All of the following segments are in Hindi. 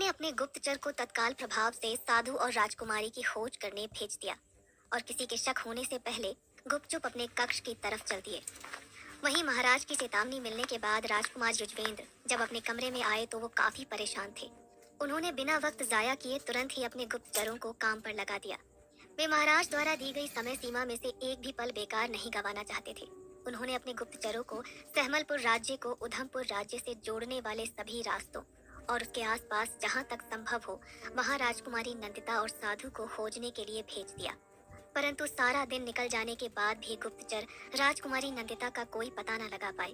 ने अपने गुप्तचर को तत्काल प्रभाव से साधु और राजकुमारी की खोज करने भेज दिया और किसी के शक होने से पहले गुपचुप अपने कक्ष की तरफ चल दिए। वहीं महाराज की चेतावनी मिलने के बाद राजकुमार युजवेंद्र जब अपने कमरे में आए तो वो काफी परेशान थे। उन्होंने बिना वक्त जाया किए तुरंत ही अपने गुप्तचरों को काम पर लगा दिया। वे महाराज द्वारा दी गई समय सीमा में से एक भी पल बेकार नहीं गंवाना चाहते थे। उन्होंने अपने गुप्तचरों को सहमलपुर राज्य को उधमपुर राज्य से जोड़ने वाले सभी रास्तों और उसके आसपास जहां तक संभव हो वहां राजकुमारी नंदिता और साधु को खोजने के लिए भेज दिया। परंतु सारा दिन निकल जाने के बाद भी गुप्तचर राजकुमारी नंदिता का कोई पता न लगा पाए।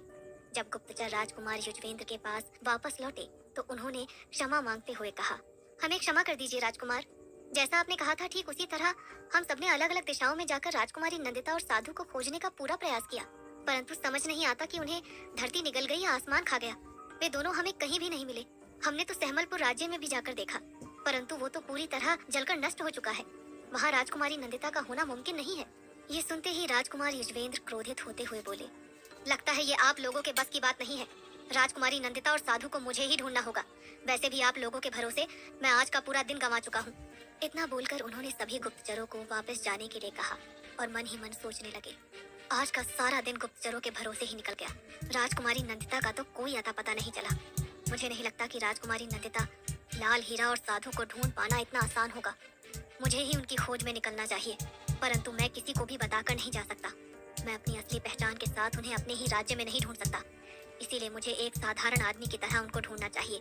जब गुप्तचर राजकुमार युजवेंद्र के पास वापस लौटे तो उन्होंने क्षमा मांगते हुए कहा, हमें क्षमा कर दीजिए राजकुमार। जैसा आपने कहा था ठीक उसी तरह हम सबने अलग अलग दिशाओं में जाकर राजकुमारी नंदिता और साधु को खोजने का पूरा प्रयास किया, परंतु समझ नहीं आता कि उन्हें धरती निगल गई या आसमान खा गया। वे दोनों हमें कहीं भी नहीं मिले। हमने तो सहमलपुर राज्य में भी जाकर देखा, परंतु वो तो पूरी तरह जलकर नष्ट हो चुका है। वहाँ राजकुमारी नंदिता का होना मुमकिन नहीं है। ये सुनते ही राजकुमार युजवेंद्र क्रोधित होते हुए बोले, लगता है ये आप लोगों के बस की बात नहीं है। राजकुमारी नंदिता और साधु को मुझे ही ढूंढना होगा। वैसे भी आप लोगों के भरोसे मैं आज का पूरा दिन गंवा चुका हूँ। इतना बोलकर उन्होंने सभी गुप्तचरों को वापस जाने के लिए कहा और मन ही मन सोचने लगे, आज का सारा दिन गुप्तचरों के भरोसे ही निकल गया। राजकुमारी नंदिता का तो कोई अता पता नहीं चला। मुझे नहीं लगता कि राजकुमारी नंदिता, लाल हीरा और साधु को ढूंढ पाना इतना आसान होगा। मुझे ही उनकी खोज में निकलना चाहिए, परंतु मैं किसी को भी बताकर नहीं जा सकता। मैं अपनी असली पहचान के साथ उन्हें अपने ही राज्य में नहीं ढूंढ सकता, इसीलिए मुझे एक साधारण आदमी की तरह उनको ढूंढना चाहिए।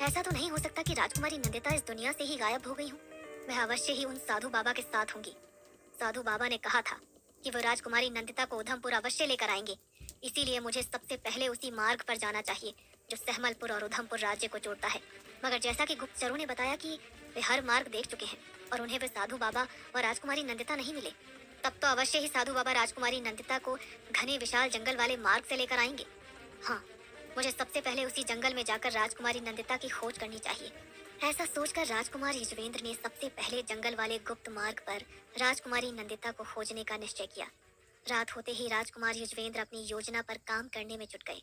ऐसा तो नहीं हो सकता कि राजकुमारी नंदिता इस दुनिया से ही गायब हो गई हूँ। वह अवश्य ही उन साधु बाबा के साथ होंगी। साधु बाबा ने कहा था कि वो राजकुमारी नंदिता को उधमपुर अवश्य लेकर आएंगे, इसीलिए मुझे सबसे पहले उसी मार्ग पर जाना चाहिए जो सहमलपुर और उधमपुर राज्य को जोड़ता है। मगर जैसा कि गुप्तचरों ने बताया कि वे हर मार्ग देख चुके हैं और उन्हें वे साधु बाबा व राजकुमारी नंदिता नहीं मिले, तब तो अवश्य ही साधु बाबा राजकुमारी नंदिता को घने विशाल जंगल वाले मार्ग से लेकर आएंगे। हाँ, मुझे सबसे पहले उसी जंगल में जाकर राजकुमारी नंदिता की खोज करनी चाहिए। ऐसा सोचकर राजकुमार युजवेंद्र ने सबसे पहले जंगल वाले गुप्त मार्ग पर राजकुमारी नंदिता को खोजने का निश्चय किया। रात होते ही राजकुमार युजवेंद्र अपनी योजना पर काम करने में जुट गए।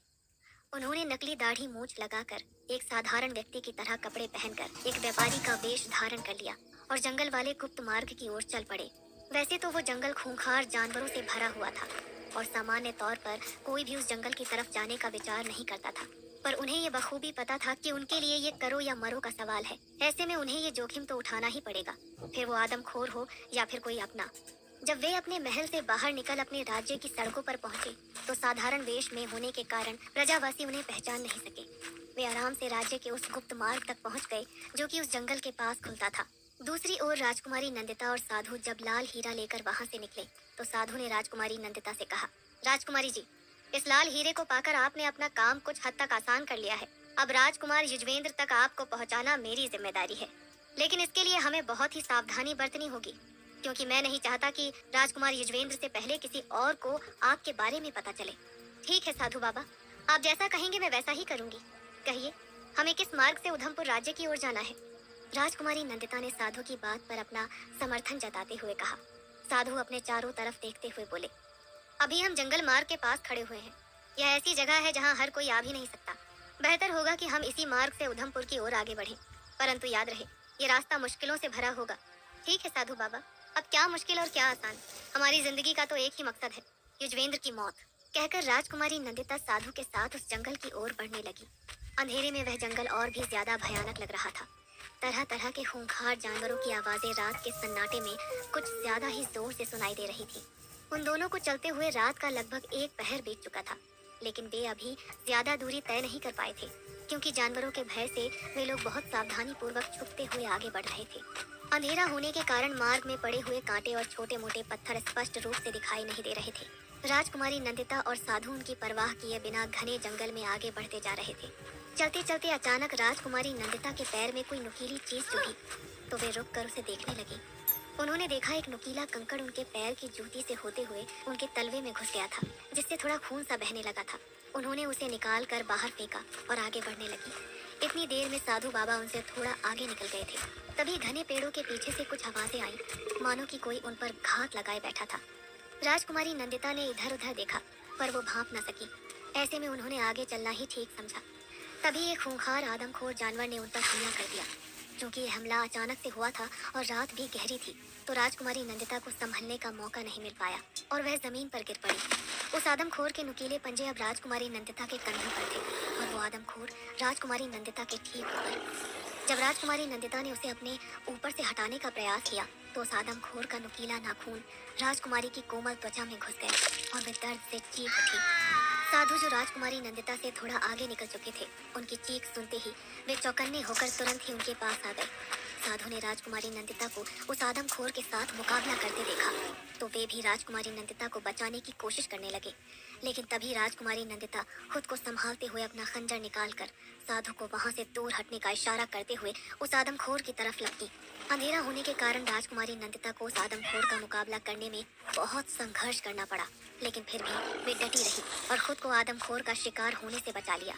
उन्होंने नकली दाढ़ी मूंछ लगाकर एक साधारण व्यक्ति की तरह कपड़े पहनकर एक व्यापारी का वेश धारण कर लिया और जंगल वाले गुप्त मार्ग की ओर चल पड़े। वैसे तो वो जंगल खूंखार जानवरों से भरा हुआ था और सामान्य तौर पर कोई भी उस जंगल की तरफ जाने का विचार नहीं करता था, पर उन्हें ये बखूबी पता था कि उनके लिए ये करो या मरो का सवाल है। ऐसे में उन्हें ये जोखिम तो उठाना ही पड़ेगा, फिर वो आदमखोर हो या फिर कोई अपना। जब वे अपने महल से बाहर निकल अपने राज्य की सड़कों पर पहुंचे तो साधारण वेश में होने के कारण प्रजावासी उन्हें पहचान नहीं सके। वे आराम से राज्य के उस गुप्त मार्ग तक पहुंच गए जो कि उस जंगल के पास खुलता था। दूसरी ओर राजकुमारी नंदिता और साधु जब लाल हीरा लेकर वहां से निकले तो साधु ने राजकुमारी नंदिता से कहा, राजकुमारी जी, इस लाल हीरे को पाकर आपने अपना काम कुछ हद तक आसान कर लिया है। अब राजकुमार युजवेंद्र तक आपको पहुंचाना मेरी जिम्मेदारी है, लेकिन इसके लिए हमें बहुत ही सावधानी बरतनी होगी, क्योंकि मैं नहीं चाहता कि राजकुमार युजवेंद्र से पहले किसी और को आपके बारे में पता चले। ठीक है साधु बाबा, आप जैसा कहेंगे मैं वैसा ही करूंगी। कहिए, हमें किस मार्ग से उधमपुर राज्य की ओर जाना है? राजकुमारी नंदिता ने साधु की बात पर अपना समर्थन जताते हुए कहा। साधु अपने चारों तरफ देखते हुए बोले, अभी हम जंगल मार्ग के पास खड़े हुए हैं। यह ऐसी जगह है जहाँ हर कोई आ भी नहीं सकता। बेहतर होगा कि हम इसी मार्ग से उधमपुर की ओर आगे बढ़ें, परंतु याद रहे ये रास्ता मुश्किलों से भरा होगा। ठीक है साधु बाबा, अब क्या मुश्किल और क्या आसान, हमारी जिंदगी का तो एक ही मकसद है, युजवेंद्र की मौत। कहकर राजकुमारी नंदिता साधु के साथ उस जंगल की ओर बढ़ने लगी। अंधेरे में वह जंगल और भी ज्यादा भयानक लग रहा था। तरह तरह के खूंखार जानवरों की आवाजें रात के सन्नाटे में कुछ ज्यादा ही जोर से सुनाई दे रही थी। उन दोनों को चलते हुए रात का लगभग एक पहर बीत चुका था, लेकिन वे अभी ज्यादा दूरी तय नहीं कर पाए थे, क्योंकि जानवरों के भय से वे लोग बहुत सावधानी पूर्वक छुपते हुए आगे बढ़ रहे थे। अंधेरा होने के कारण मार्ग में पड़े हुए कांटे और छोटे मोटे पत्थर स्पष्ट रूप से दिखाई नहीं दे रहे थे। राजकुमारी नंदिता और साधु उनकी परवाह किए बिना घने जंगल में आगे बढ़ते जा रहे थे। चलते चलते अचानक राजकुमारी नंदिता के पैर में कोई नुकीली चीज चुभी तो वे रुक कर उसे देखने लगी। उन्होंने देखा एक नुकीला कंकड़ उनके पैर की जूती से होते हुए उनके तलवे में घुस गया था, जिससे थोड़ा खून सा बहने लगा था। उन्होंने उसे निकाल कर बाहर फेंका और आगे बढ़ने लगी। इतनी देर में साधु बाबा उनसे थोड़ा आगे निकल गए थे। तभी घने पेड़ों के पीछे से कुछ आवाजें आई, मानो कि कोई उन पर घात लगाए बैठा था। राजकुमारी नंदिता ने इधर उधर देखा, पर वो भांप न सकी। ऐसे में उन्होंने आगे चलना ही ठीक समझा। तभी एक खूंखार आदमखोर जानवर ने उन पर हमला कर दिया। क्योंकि यह हमला अचानक से हुआ था और रात भी गहरी थी, तो राजकुमारी नंदिता को संभलने का मौका नहीं मिल पाया और वह जमीन पर गिर पड़ी। उस आदमखोर के नुकीले पंजे अब राजकुमारी नंदिता के कंधों पर थे और वो आदमखोर राजकुमारी नंदिता के ठीक ऊपर। जब राजकुमारी नंदिता ने उसे अपने ऊपर से हटाने का प्रयास किया, तो उस आदमखोर का नुकीला नाखून राजकुमारी की कोमल त्वचा में घुस गया और वे दर्द से चीख उठी। साधु, जो राजकुमारी नंदिता से थोड़ा आगे निकल चुके थे, उनकी चीख सुनते ही वे चौकन्ने होकर तुरंत ही उनके पास आ गए। साधु ने राजकुमारी नंदिता को उस आदमखोर के साथ मुकाबला करते देखा, तो वे भी राजकुमारी नंदिता को बचाने की कोशिश करने लगे। लेकिन तभी राजकुमारी नंदिता खुद को संभालते हुए अपना खंजर निकालकर साधु को वहां से दूर हटने का इशारा करते हुए उस आदमखोर की तरफ लपकी। अंधेरा होने के कारण राजकुमारी नंदिता को उस आदमखोर का मुकाबला करने में बहुत संघर्ष करना पड़ा, लेकिन फिर भी वे डटी रही और खुद को आदमखोर का शिकार होने से बचा लिया।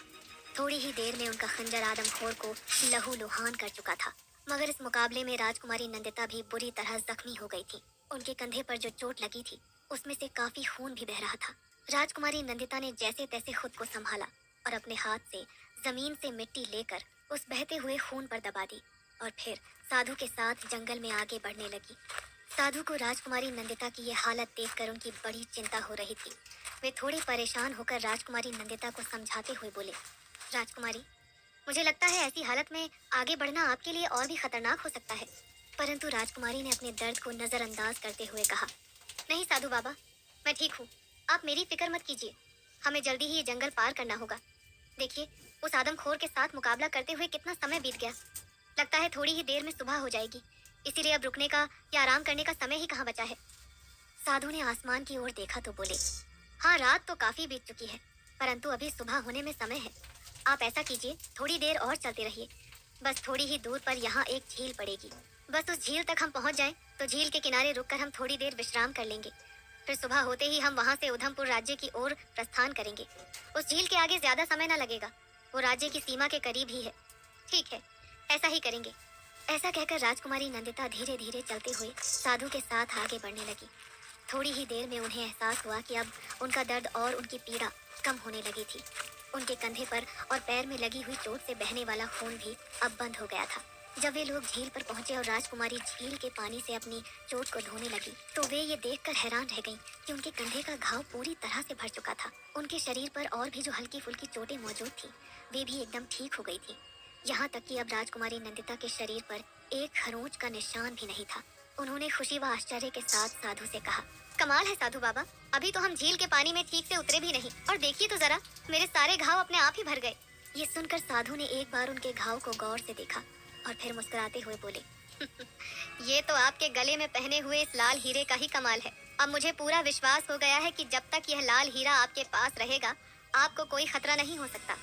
थोड़ी ही देर में उनका खंजर आदमखोर को लहूलुहान कर चुका था, मगर इस मुकाबले में राजकुमारी नंदिता भी बुरी तरह जख्मी हो गई थी। उनके कंधे पर जो चोट लगी थी, उसमें से काफी खून भी बह रहा था। राजकुमारी नंदिता ने जैसे तैसे खुद को संभाला और अपने हाथ से जमीन से मिट्टी लेकर उस बहते हुए खून पर दबा दी और फिर साधु के साथ जंगल में आगे बढ़ने लगी। साधु को राजकुमारी नंदिता की यह हालत देखकर उनकी बड़ी चिंता हो रही थी। वे थोड़ी परेशान होकर राजकुमारी नंदिता को समझाते हुए बोले, राजकुमारी, मुझे लगता है ऐसी हालत में आगे बढ़ना आपके लिए और भी खतरनाक हो सकता है। परंतु राजकुमारी ने अपने दर्द को नजरअंदाज करते हुए कहा, नहीं साधु बाबा, मैं ठीक हूँ, आप मेरी फिक्र मत कीजिए। हमें जल्दी ही ये जंगल पार करना होगा। देखिए, उस आदमखोर के साथ मुकाबला करते हुए कितना समय बीत गया। लगता है थोड़ी ही देर में सुबह हो जाएगी, इसीलिए अब रुकने का या आराम करने का समय ही कहाँ बचा है। साधु ने आसमान की ओर देखा तो बोले, हाँ, रात तो काफी बीत चुकी है, परंतु अभी सुबह होने में समय है। आप ऐसा कीजिए, थोड़ी देर और चलते रहिए। बस थोड़ी ही दूर पर यहाँ एक झील पड़ेगी। बस उस झील तक हम पहुँच जाएं, तो झील के किनारे रुककर हम थोड़ी देर विश्राम कर लेंगे। फिर सुबह होते ही हम वहाँ से उधमपुर राज्य की ओर प्रस्थान करेंगे। उस झील के आगे ज्यादा समय न लगेगा, वो राज्य की सीमा के करीब ही है। ठीक है, ऐसा ही करेंगे। ऐसा कहकर राजकुमारी नंदिता धीरे धीरे चलते हुए साधु के साथ आगे बढ़ने लगी। थोड़ी ही देर में उन्हें एहसास हुआ कि अब उनका दर्द और उनकी पीड़ा कम होने लगी थी। उनके कंधे पर और पैर में लगी हुई चोट से बहने वाला खून भी अब बंद हो गया था। जब वे लोग झील पर पहुंचे और राजकुमारी झील के पानी से अपनी चोट को धोने लगी, तो वे ये देखकर हैरान रह गईं कि उनके कंधे का घाव पूरी तरह से भर चुका था। उनके शरीर पर और भी जो हल्की फुल्की चोटें मौजूद थी, वे भी एकदम ठीक हो गई थी। यहाँ तक कि अब राजकुमारी नंदिता के शरीर पर एक खरोंच का निशान भी नहीं था। उन्होंने खुशी व आश्चर्य के साथ साधु से कहा, कमाल है साधु बाबा, अभी तो हम झील के पानी में ठीक से उतरे भी नहीं, और देखिए तो जरा, मेरे सारे घाव अपने आप ही भर गए। ये सुनकर साधु ने एक बार उनके घाव को गौर से देखा और फिर मुस्कुराते हुए बोले, ये तो आपके गले में पहने हुए इस लाल हीरे का ही कमाल है। अब मुझे पूरा विश्वास हो गया है कि जब तक यह लाल हीरा आपके पास रहेगा, आपको कोई खतरा नहीं हो सकता।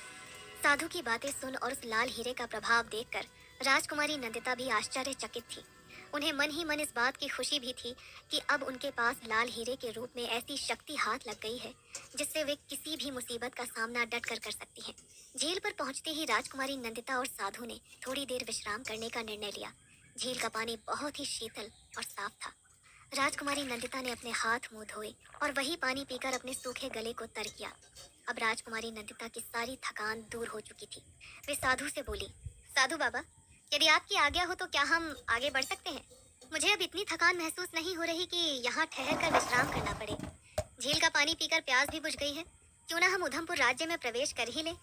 साधु की बातें सुन और उस लाल हीरे का प्रभाव देखकर राजकुमारी नंदिता भी आश्चर्यचकित थी। उन्हें मन ही मन इस बात की खुशी भी थी कि अब उनके पास लाल हीरे के रूप में ऐसी शक्ति हाथ लग गई है जिससे वे किसी भी मुसीबत का सामना डटकर कर सकती हैं। झील पर पहुंचते ही राजकुमारी नंदिता और साधु ने थोड़ी देर विश्राम करने का निर्णय लिया। झील का पानी बहुत ही शीतल और साफ था। राजकुमारी नंदिता ने अपने हाथ मुंह धोए और वही पानी पीकर अपने सूखे गले को तर किया। अब राजकुमारी नंदिता की सारी थकान दूर हो चुकी थी। वे साधु से बोली, साधु बाबा, यदि आपकी आज्ञा हो तो क्या हम आगे बढ़ सकते हैं? मुझे अब इतनी थकान महसूस नहीं हो रही कि यहाँ ठहर कर विश्राम करना पड़े। झील का पानी पीकर प्यास भी बुझ गई है, क्यों ना हम उधमपुर राज्य में प्रवेश कर ही लें।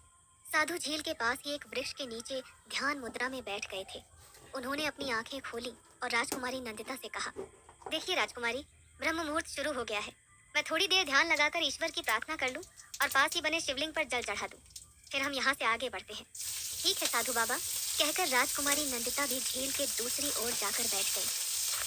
साधु झील के पास ही एक वृक्ष के नीचे ध्यान मुद्रा में बैठ गए थे। उन्होंने अपनी आंखें खोली और राजकुमारी नंदिता से कहा, देखिए राजकुमारी, ब्रह्म मुहूर्त शुरू हो गया है। मैं थोड़ी देर ध्यान लगाकर ईश्वर की प्रार्थना कर लूं और पास ही बने शिवलिंग पर जल चढ़ा दूं, फिर हम यहाँ से आगे बढ़ते हैं। ठीक है साधु बाबा, कहकर राजकुमारी नंदिता भी झील के दूसरी ओर जाकर बैठ गई।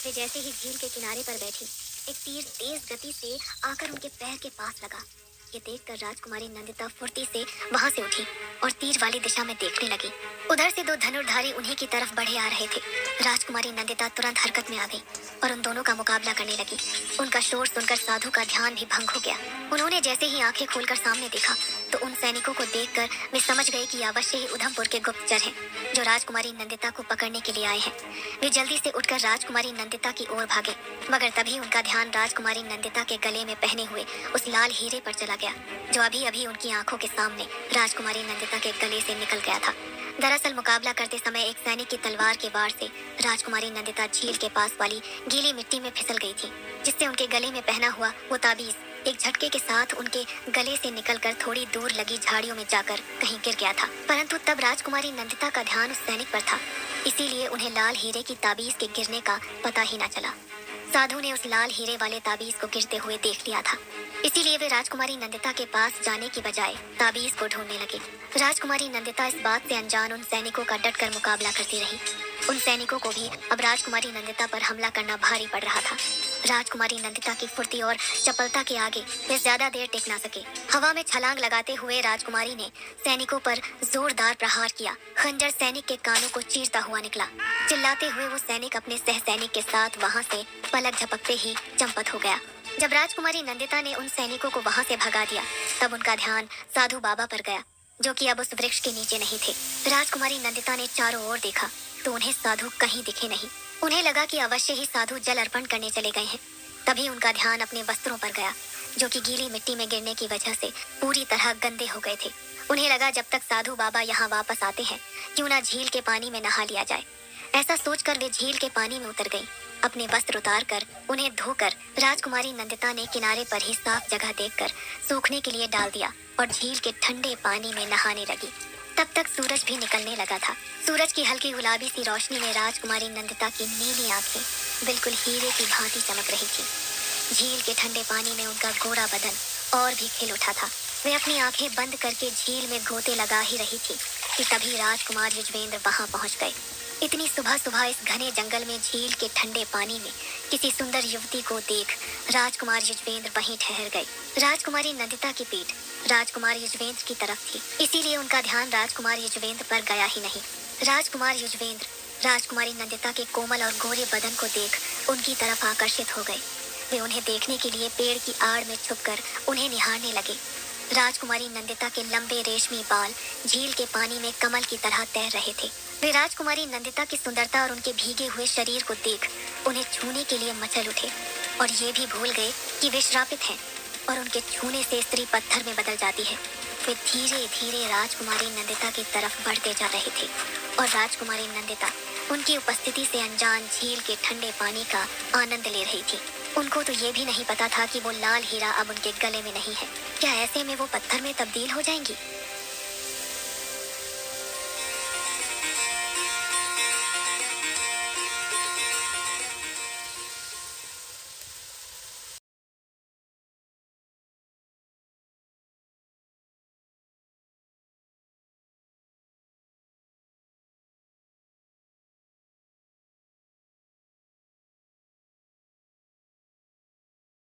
वे जैसे ही झील के किनारे पर बैठी, एक तीर तेज गति से आकर उनके पैर के पास लगा। ये देखकर राजकुमारी नंदिता फुर्ती से वहां से उठी और तीर वाली दिशा में देखने लगी। उधर से दो धनुर्धारी उन्हीं की तरफ बढ़े आ रहे थे। राजकुमारी नंदिता तुरंत हरकत में आ गई और उन दोनों का मुकाबला करने लगी। उनका शोर सुनकर साधु का ध्यान भी भंग हो गया। उन्होंने जैसे ही आंखें खोलकर सामने देखा तो उन सैनिकों को देखकर वे समझ गए कि अवश्य ही उधमपुर के गुप्तचर हैं, जो राजकुमारी नंदिता को पकड़ने के लिए आए हैं। वे जल्दी से उठकर राजकुमारी नंदिता की ओर भागे, मगर तभी उनका ध्यान राजकुमारी नंदिता के गले में पहने हुए उस लाल हीरे पर चला गया, जो अभी अभी उनकी आंखों के सामने राजकुमारी नंदिता के गले से निकल गया था। दरअसल मुकाबला करते समय एक सैनिक की तलवार के वार से राजकुमारी नंदिता झील के पास वाली गीली मिट्टी में फिसल गई थी, जिससे उनके गले में पहना हुआ वो ताबीज एक झटके के साथ उनके गले से निकलकर थोड़ी दूर लगी झाड़ियों में जाकर कहीं गिर गया था। परंतु तब राजकुमारी नंदिता का ध्यान उस सैनिक पर था, इसीलिए उन्हें लाल हीरे की ताबीज के गिरने का पता ही न चला। साधु ने उस लाल हीरे वाले ताबीज को गिरते हुए देख लिया था, इसीलिए वे राजकुमारी नंदिता के पास जाने की बजाय ताबीज को ढूंढने लगे। राजकुमारी नंदिता इस बात से अनजान उन सैनिकों का डटकर मुकाबला करती रही। उन सैनिकों को भी अब राजकुमारी नंदिता पर हमला करना भारी पड़ रहा था। राजकुमारी नंदिता की फुर्ती और चपलता के आगे वे ज्यादा देर टिक ना सके। हवा में छलांग लगाते हुए राजकुमारी ने सैनिकों पर जोरदार प्रहार किया। खंजर सैनिक के कानों को चीरता हुआ निकला। चिल्लाते हुए वो सैनिक अपने सह सैनिक के साथ वहां से पलक झपकते ही चंपत हो गया। जब राजकुमारी नंदिता ने उन सैनिकों को वहां से भगा दिया, तब उनका ध्यान साधु बाबा पर गया, जो कि अब उस वृक्ष के नीचे नहीं थे। राजकुमारी नंदिता ने चारों ओर देखा तो उन्हें साधु कहीं दिखे नहीं। उन्हें लगा कि अवश्य ही साधु जल अर्पण करने चले गए हैं। तभी उनका ध्यान अपने वस्त्रों पर गया, जो कि गीली मिट्टी में गिरने की वजह से पूरी तरह गंदे हो गए थे। उन्हें लगा जब तक साधु बाबा यहाँ वापस आते हैं, क्यों ना झील के पानी में नहा लिया जाए। ऐसा सोचकर वे झील के पानी में उतर गईं। अपने वस्त्र उतार कर उन्हें धोकर राजकुमारी नंदिता ने किनारे पर ही साफ जगह देखकर सूखने के लिए डाल दिया और झील के ठंडे पानी में नहाने लगी। तब तक सूरज भी निकलने लगा था। सूरज की हल्की गुलाबी सी रोशनी में राजकुमारी नंदिता की नीली आंखें बिल्कुल हीरे की भांति चमक रही थी। झील के ठंडे पानी में उनका गोरा बदन और भी खिल उठा था। वे अपनी आंखें बंद करके झील में गोते लगा ही रही थी कि तभी राजकुमार युजवेंद्र वहां पहुंच गए। इतनी सुबह सुबह इस घने जंगल में झील के ठंडे पानी में किसी सुंदर युवती को देख राजकुमार युजवेंद्र वहीं ठहर गए। राजकुमारी नंदिता की पीठ राजकुमार युजवेंद्र की तरफ थी, इसीलिए उनका ध्यान राजकुमार युजवेंद्र पर गया ही नहीं। राजकुमार युजवेंद्र राजकुमारी नंदिता के कोमल और गोरे बदन को देख उनकी तरफ आकर्षित हो गए। वे उन्हें देखने के लिए पेड़ की आड़ में छुपकर उन्हें निहारने लगे। राजकुमारी नंदिता के लंबे रेशमी बाल झील के पानी में कमल की तरह तैर रहे थे। वे राजकुमारी नंदिता की सुंदरता और उनके भीगे हुए शरीर को देख उन्हें छूने के लिए मचल उठे और ये भी भूल गए कि वे श्रापित हैं और उनके छूने से स्त्री पत्थर में बदल जाती है। वे धीरे धीरे राजकुमारी नंदिता की तरफ बढ़ते जा रहे थे और राजकुमारी नंदिता उनकी उपस्थिति से अनजान झील के ठंडे पानी का आनंद ले रही थी। उनको तो ये भी नहीं पता था कि वो लाल हीरा अब उनके गले में नहीं है। क्या ऐसे में वो पत्थर में तब्दील हो जाएंगी?